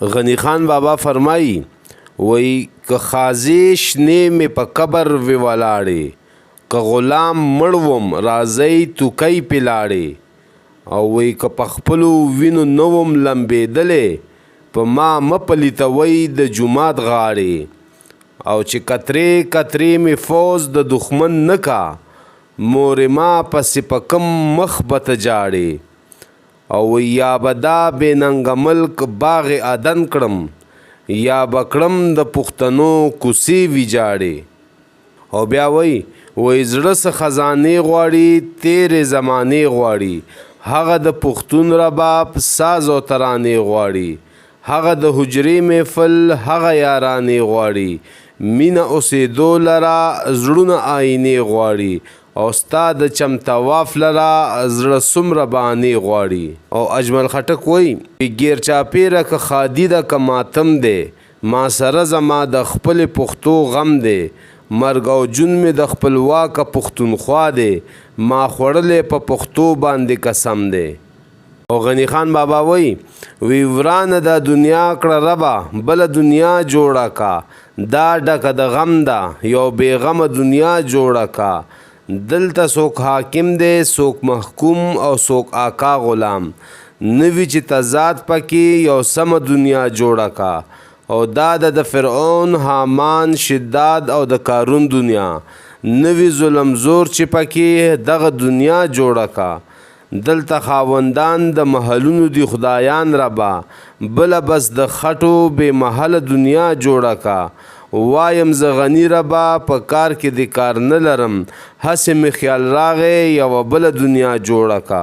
غنی خان بابا فرمایي وی که خازی شنې مې په قبر وی ولاړې که غلام مړ وم راځئ توکۍ پې لاړې او وی که په خپلو وینو نه وم لمبېدلی په ما مه پلیتوئ د جومات غاړې او چې کترې کترې مې فوز د دښمن نه کا مورې ما پسې په کم مخ به ته جاړې او یا به دا بې ننګه ملک باغ عدن کړم یا به کړم د پښتنو کوڅې ویجاړې او بیا وی زړه څه خزانې غواړي تیرې زمانې غواړي هغه د پښتون رباب ساز او ترانې غواړي هغه د حجرې محفل هغه یارانې غواړي مینه اوسېدو لره زړونه آینې غواړي او ستا د چمتواف لره زړه څومره بانې غواړي او اجمل خټک وی ګیر چاپېره که خادي ده که ماتم دی ما سره زما د خپلې پښتو غم دی مرګ او جون مې د خپلواکه پښتونخوا دی ما خوړلی په پښتو باندې قسم دی او غنی خان بابا وی ورانه د دنیا کړه ربه بله دنیا جوړه کا دا ډکه د غم ده یو بېغمه دنیا جوړه کا دلته څوک حاکم دی څوک محکوم او څوک آقا غلام نوي چې تضاد پکې یو سمه دنیا جوړه کا او دا د فرعون حامان شداد او د کارون دنیا نوي ظلم زور چې پکې دغه دنیا جوړه کا دلته خاوندان د محلونو دی خدایان ربا بله بس د خټو بې محله دنیا جوړه کا وایم زه غني ربا په کار کې د کار نه لرم هسې مې خیال راغی یوه بله دنیا جوړه کا